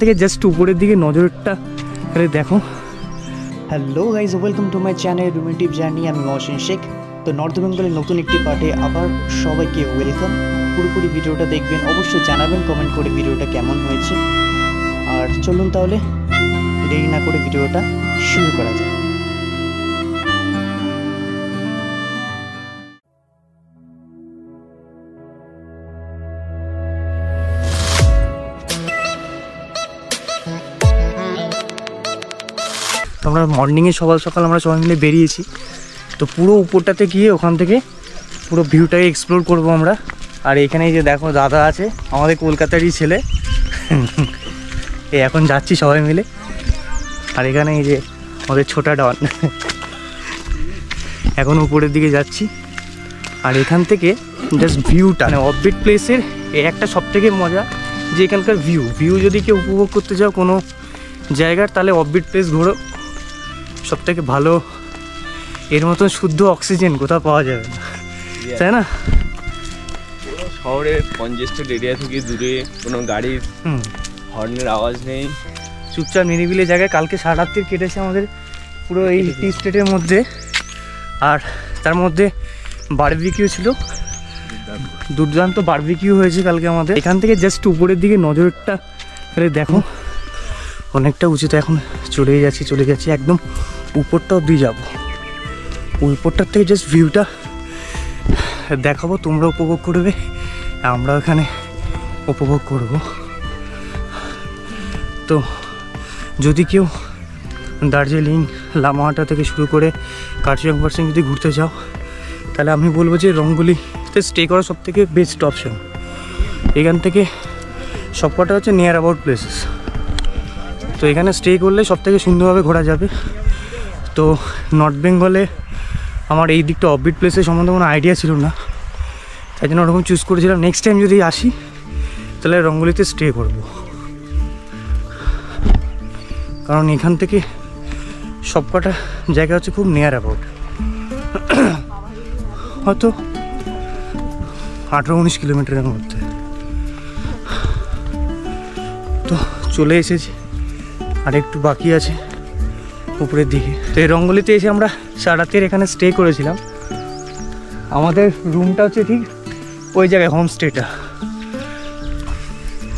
থেকে জাস্ট উপরের দিকে নজরটা দেখো। Hello guys, welcome to my channel romantic journey. আমি মহসিন শেখ। তো নর্থ বেঙ্গলের নতুন একটি পার্টে আবার সবাইকে ওয়েলকাম। পুরোপুরি ভিডিওটা দেখবেন, অবশ্যই জানাবেন কমেন্ট করে ভিডিওটা কেমন হয়েছে। আর চলুন তাহলে দেরি না করে ভিডিওটা শুরু করা যায়। আমরা মর্নিংয়ে সকাল সকাল আমরা সবাই মিলে বেরিয়েছি। তো পুরো উপরটাতে গিয়ে ওখান থেকে পুরো ভিউটাকে এক্সপ্লোর করবো আমরা। আর এখানে যে দেখো দাদা আছে, আমাদের কলকাতারই ছেলে। এই এখন যাচ্ছি সবাই মিলে। আর এখানে এই যে আমাদের ছোটা ডন, এখন উপরের দিকে যাচ্ছি। আর এখান থেকে জাস্ট ভিউটা মানে অফবিট প্লেসের এই একটা সবথেকে মজা যে এখানকার ভিউ যদি কেউ উপভোগ করতে চাও কোনো জায়গার, তাহলে অফবিট প্লেস ঘোরো। সব থেকে ভালো, এর মতন শুদ্ধ অক্সিজেন কোথাও পাওয়া যাবে না, তাই না? শহরের কনজেস্টেড এরিয়া থেকে দূরে, কোনো গাড়ির হর্নের আওয়াজ নেই, চুপচাপ নিরিবিলি জায়গায়। কালকে সারা রাত্রি কেটেছে আমাদের পুরো এই টি স্টেটের মধ্যে। আর তার মধ্যে বারবিকিউ ছিল, দুর্দান্ত বারবিকিউ হয়েছে কালকে আমাদের। এখান থেকে জাস্ট উপরের দিকে নজরটা দেখো, অনেকটা উঁচুতে এখন চলে যাচ্ছি একদম উপরটা অব্দি যাবো। উপরটার থেকে জাস্ট ভিউটা দেখাবো, তোমরা উপভোগ করবে, আমরা এখানে উপভোগ করব। তো যদি কেউ দার্জিলিং, লামাহাটা থেকে শুরু করে কার্শিয়াং পার্সিং যদি ঘুরতে চাও, তাহলে আমি বলবো যে রঙ্গলিতে স্টে করা সব থেকে বেস্ট অপশন। এখান থেকে সবকটা হচ্ছে নিয়ার অ্যাবাউট প্লেসেস। তো এখানে স্টে করলে সব থেকে সুন্দরভাবে ঘোরা যাবে। তো নর্থ বেঙ্গলে আমার এই দিকটা অফবিট প্লেসের সম্বন্ধে কোনো আইডিয়া ছিল না, তাই জন্য ওরকম চুজ করেছিলাম। নেক্সট টাইম যদি আসি তাহলে রঙ্গলিতে স্টে করব, কারণ এখান থেকে সবকটা জায়গা হচ্ছে খুব নিয়ার অ্যাবাউট, হয়তো 18-19 কিলোমিটারের মধ্যে। তো চলে এসেছি, আর একটু বাকি আছে উপরের দিকে। তো এই রঙ্গলিতে এসে আমরা সারা রাতের এখানে স্টে করেছিলাম। আমাদের রুমটা হচ্ছে ঠিক ওই জায়গায়, হোমস্টেটা।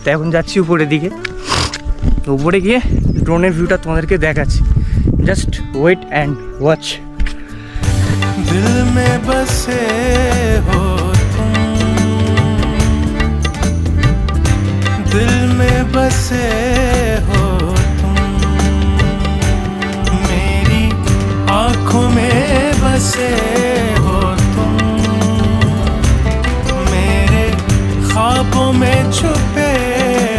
তো এখন যাচ্ছি উপরের দিকে। উপরে গিয়ে ড্রোনের ভিউটা তোমাদেরকে দেখাচ্ছি, জাস্ট ওয়েট অ্যান্ড ওয়াচ। दिल में बसे हो तुम, दिल में बसे हो तुम, मेरी आँखों में बसे हो तुम, मेरे ख्वाबों में छुपे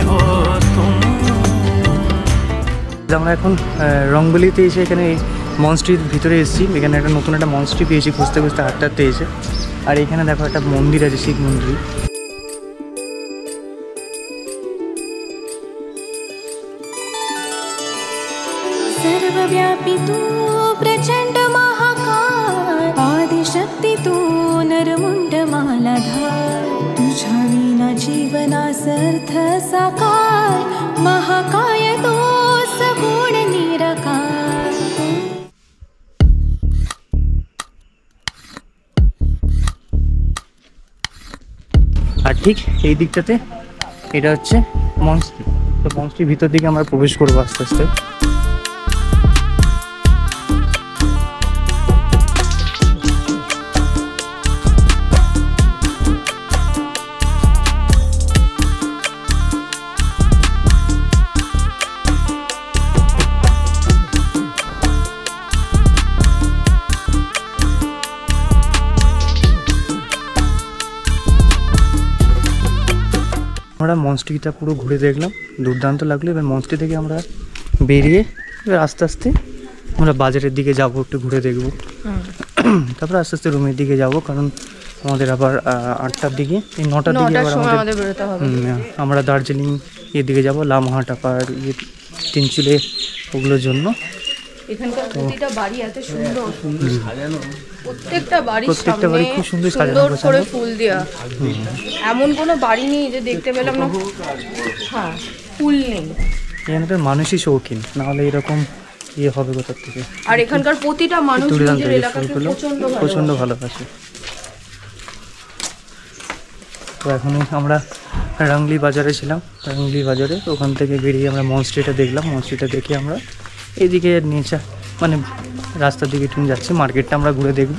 हो तुम। আমরা এখন রঙ্গলিতে এসে এখানে মনস্ট্রির ভিতরে এসেছি। এখানে একটা নতুন একটা মনস্ট্রি পেয়েছি খুঁজতে হাঁটতে এসে। আর এখানে দেখো একটা মন্দির আছে, শিব মন্দির। सर्वव्यापी तू प्रचंड महाकाय, आदिशक्ती तू नरमुंड मालाधार, तुझ्या विना जीवनास अर्थ साकार, महाकाय तू सगुण निराकार। আর ঠিক এই দিকটাতে এটা হচ্ছে মনস্ট্রি। তো মনস্ট্রির ভিতর দিকে আমরা প্রবেশ করবো আস্তে আস্তে। আমরা মনস্ট্রিটা পুরো ঘুরে দেখলাম, দুর্দান্ত লাগলো। এবার মনস্ট্রি থেকে আমরা বেরিয়ে এবার আস্তে আস্তে আমরা বাজারের দিকে যাব, একটু ঘুরে দেখব। তারপরে আস্তে আস্তে রুমের দিকে যাব, কারণ আমাদের আবার 8টার দিকে, এই 9টার দিকে আবার আমাদের বেরোতে হবে। আমরা দার্জিলিং এর দিকে যাব, লামাহাটা পাহাড়, তিনচুলে, ওগুলোর জন্য। এখানকার প্রতিটা বাড়ি এত সুন্দর সাজানো, প্রত্যেকটা বাড়ি খুব সুন্দর করে ফুল দেওয়া। এমন কোনো বাড়ি নেই যে দেখতে পেলাম না হ্যাঁ ফুল নেই। এখানকার মানুষই শৌখিন, নাহলে এরকম ইয়ে হবে কোথার থেকে। আর এখানকার প্রতিটা মানুষ তুলিদান নিজের থেকে এলাকাকে ফুলগুলো প্রচণ্ড ভালোবাসে। তো এখন আমরা রাংলি বাজারে ছিলাম, রাংলি বাজারে ওখান থেকে বেরিয়ে আমরা মন স্ট্রিটে দেখলাম। মন স্ট্রিটে দেখে আমরা এদিকে নেচার মানে রাস্তার দিকে একটু যাচ্ছি, মার্কেটটা আমরা ঘুরে দেখব,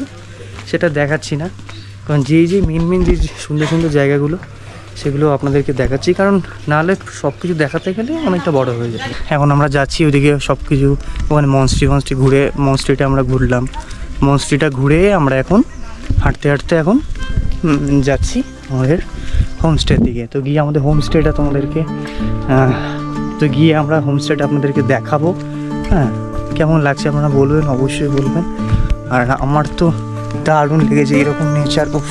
সেটা দেখাচ্ছি না, কারণ যে মেন যে সুন্দর সুন্দর জায়গাগুলো সেগুলো আপনাদেরকে দেখাচ্ছি, কারণ নাহলে সব কিছু দেখাতে গেলে অনেকটা বড় হয়ে যাবে। এখন আমরা যাচ্ছি ওদিকে সব কিছু, ওখানে মন স্ট্রিট ঘুরে, মন স্ট্রিটে আমরা ঘুরলাম, মন স্ট্রিটটা ঘুরে আমরা এখন হাঁটতে এখন যাচ্ছি আমাদের হোমস্টের দিকে। তো গিয়ে আমাদের হোমস্টেটা তোমাদেরকে আমরা হোমস্টেটা আপনাদেরকে দেখাবো। হ্যাঁ, কেমন লাগছে আপনারা বলবেন, অবশ্যই বলবেন। আর আমার তো দারুণ লেগেছে এরকম নেচার, খুব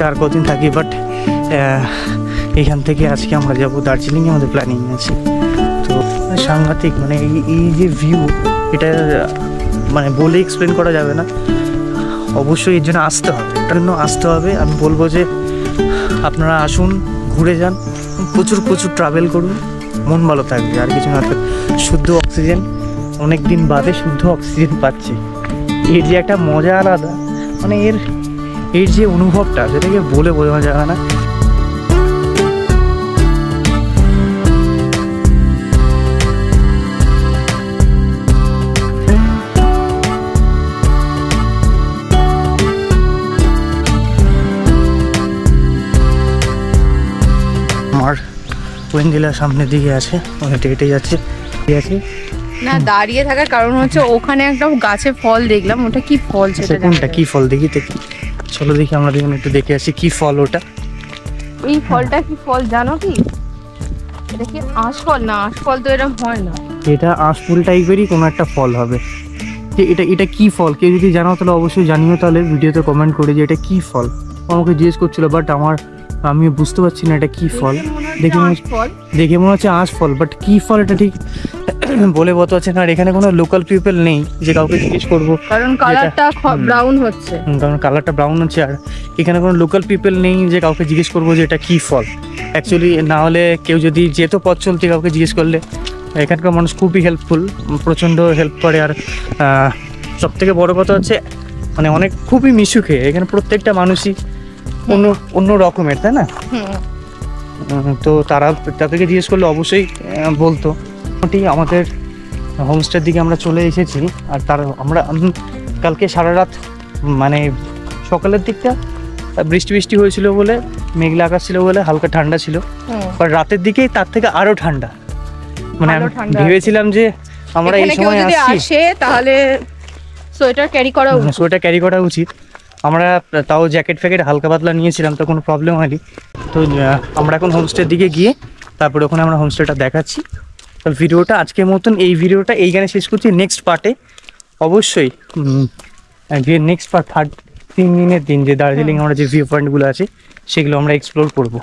আর কদিন থাকি, বাট এইখান থেকে আজকে আমরা যাবো দার্জিলিংয়ে, আমাদের প্ল্যানিং আছে। তো সাংঘাতিক, মানে এই যে ভিউ, এটা মানে বলে এক্সপ্লেন করা যাবে না, অবশ্যই এর জন্য আসতে হবে, এটার জন্য আসতে হবে। আমি বলবো যে আপনারা আসুন, ঘুরে যান, প্রচুর ট্রাভেল করুন, মন ভালো থাকবে, আর কিছু না। শুদ্ধ অক্সিজেন, অনেক দিন বাদে শুদ্ধ অক্সিজেন পাচ্ছি, এর যে একটা মজা আলাদা, মানে এর যে অনুভবটা, সেটাকে বলে বোঝানো যাবে না। আমার ওয়েন্ডিলা সামনের দিকে আছে, হেঁটে যাচ্ছে। না, দাঁড়িয়ে থাকার কারণ হচ্ছে ওখানে একটা গাছে ফল দেখলাম, ওটা কি ফল সেটা কোনটা কি ফল দেখি, চলো দেখি, আমরা দেখুন একটু দেখে আসি কি ফল ওটা। এই ফলটা কি ফল জানো কি? এটা কি আঁশফল? না, আঁশফল তো এরকম হয় না, এটা আঁশফুল টাইপেরই কোনো একটা ফল হবে। এটা কি ফল, কেউ যদি জানো তাহলে অবশ্যই জানিও, তাহলে ভিডিওতে কমেন্ট করে যে এটা কি ফল। আমাকে জিজ্ঞেস করছিল, বাট আমি বুঝতে পারছি না এটা কি ফল। দেখে মনে হচ্ছে আঁশ ফল, বাট কি ফল এটা ঠিক বলে বলতে পারছে না। আর এখানে কোনো লোকাল পিপল নেই যে কাউকে জিজ্ঞেস করবো, কারণ কালারটা ব্রাউন হচ্ছে, আর এখানে কোনো লোকাল পিপল নেই যে কাউকে জিজ্ঞেস করবো যে এটা কি ফল। অ্যাকচুয়ালি না হলে কেউ যদি যেত পথ চলতে, কাউকে জিজ্ঞেস করলে, এখানকার মানুষ খুবই হেল্পফুল, প্রচণ্ড হেল্প করে। আর সব থেকে বড় কথা হচ্ছে মানে খুবই মিশুকে, এখানে প্রত্যেকটা মানুষই অন্য রকমের, তাই না? তো তাদেরকে জিজ্ঞেস করলে অবশ্যই বলতো। মোটামুটি আমাদের হোমস্টের দিকে আমরা চলে এসেছি। আর আমি কালকে সারা রাত, মানে সকালের দিকটা বৃষ্টি হয়েছিল বলে, মেঘলা আকাশ ছিল বলে হালকা ঠান্ডা ছিল, আর রাতের দিকেই তার থেকে আরো ঠান্ডা। মানে আমি ভেবেছিলাম যে আমরা এই সময় আসছি তাহলে সোয়েটার ক্যারি করা উচিত। আমরা তাও জ্যাকেট ফ্যাকেট হালকা পাতলা নিয়েছিলাম, তো কোনো প্রবলেম হয়নি। তো আমরা এখন হোমস্টের দিকে গিয়ে তারপরে ওখানে আমরা হোমস্টেটা দেখাচ্ছি। তো ভিডিওটা আজকের মতন, এই ভিডিওটা এইখানে শেষ করছি। নেক্সট পার্টে অবশ্যই যে নেক্সট পার্ট 3 দিনের দিন যে দার্জিলিং আমরা যে ভিউ পয়েন্টগুলো আছে সেগুলো আমরা এক্সপ্লোর করব।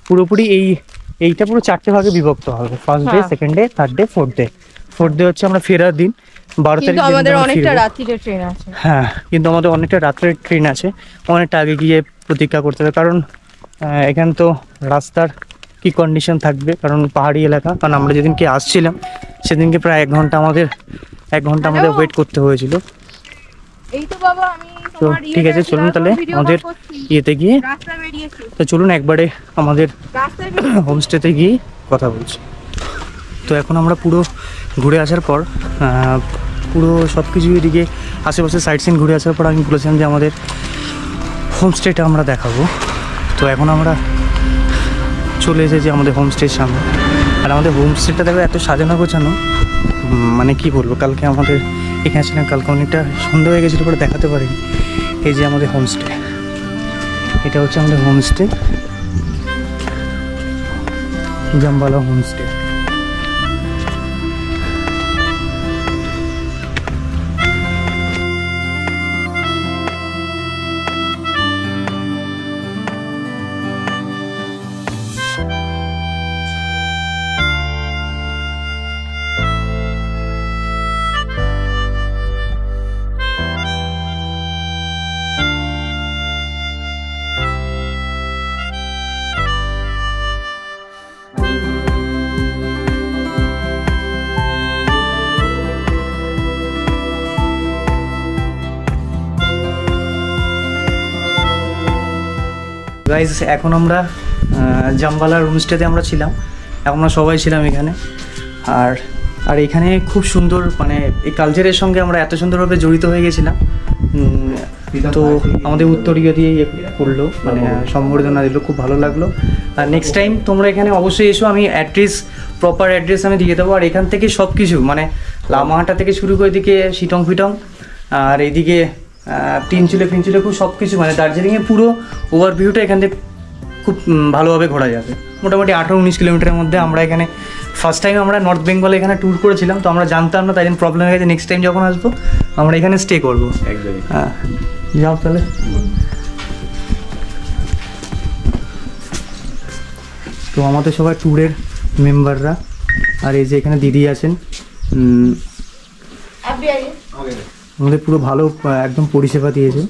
পুরোপুরি এইটা পুরো 4টে ভাগে বিভক্ত হবে, first day, second day, third day, fourth day হচ্ছে আমরা ফেরার দিন, 12 তারিখ। আমাদের অনেকটা রাত্রির ট্রেন আছে। হ্যাঁ, কিন্তু আমাদের অনেকটা রাত্রের ট্রেন আছে, অনেকটা আগে গিয়ে প্রতীক্ষা করতে হবে, কারণ এখানে তো রাস্তার কি কন্ডিশন থাকবে, কারণ পাহাড়ি এলাকা। কারণ আমরা যেদিনকে আসছিলাম সেদিনকে প্রায় 1 ঘন্টা আমাদের ওয়েট করতে হয়েছিল। তো ঠিক আছে, চলুন তাহলে আমাদের ইয়েতে গিয়ে, তো চলুন একবারে আমাদের হোমস্টেতে গিয়ে কথা বলছি। তো এখন আমরা পুরো ঘুরে আসার পর, পুরো সব কিছু এদিকে আশেপাশে সাইট সিন ঘুরে আসার পর আমি বলেছিলাম যে আমাদের হোমস্টেটা আমরা দেখাবো। তো এখন আমরা চলে এসেছি আমাদের হোমস্টের সামনে। আর আমাদের হোমস্টেটা দেখো এত সাজানো গোছানো, মানে কি বলবো, কালকে আমাদের এখানে ছিলাম, কালকে অনেকটা সন্ধ্যা হয়ে গেছিলো বলে দেখাতে পারিনি। এই যে আমাদের হোমস্টে, এটা হচ্ছে আমাদের হোমস্টে, জাম্বালা হোমস্টে। গাইজ এখন আমরা জামবালার হোমস্টেতে আমরা ছিলাম, এখন আমরা সবাই ছিলাম এখানে। আর আর এখানে খুব সুন্দর, মানে এই কালচারের সঙ্গে আমরা এত সুন্দরভাবে জড়িত হয়ে গেছিলাম। তো আমাদের উত্তরীয় দিয়ে করলো, মানে সম্বর্ধনা দিল, খুব ভালো লাগলো। আর নেক্সট টাইম তোমরা এখানে অবশ্যই এসো, আমি প্রপার অ্যাড্রেস আমি দিয়ে দেবো। আর এখান থেকে সব কিছু, মানে লামাহাটা থেকে শুরু করে এদিকে শিটং ফিটং, আর এইদিকে তিনচুলে ফিনচুলে, খুব সব কিছু, মানে দার্জিলিংয়ে পুরো ওভারভিউটা এখান থেকে খুব ভালোভাবে ঘোরা যাবে। মোটামুটি 18-19 কিলোমিটারের মধ্যে। আমরা এখানে ফার্স্ট টাইম আমরা নর্থ বেঙ্গলে এখানে ট্যুর করেছিলাম, তো আমরা জানতাম না, তাই জন্য প্রবলেম হয়ে গেছে। নেক্সট টাইম যখন আসবো আমরা এখানে স্টে করবো। একদমই। হ্যাঁ, যাও তাহলে। তো আমাদের সবাই ট্যুরের মেম্বাররা, আর এই যে এখানে দিদি আছেন, আমাদের পুরো ভালো একদম পরিষেবা দিয়েছে।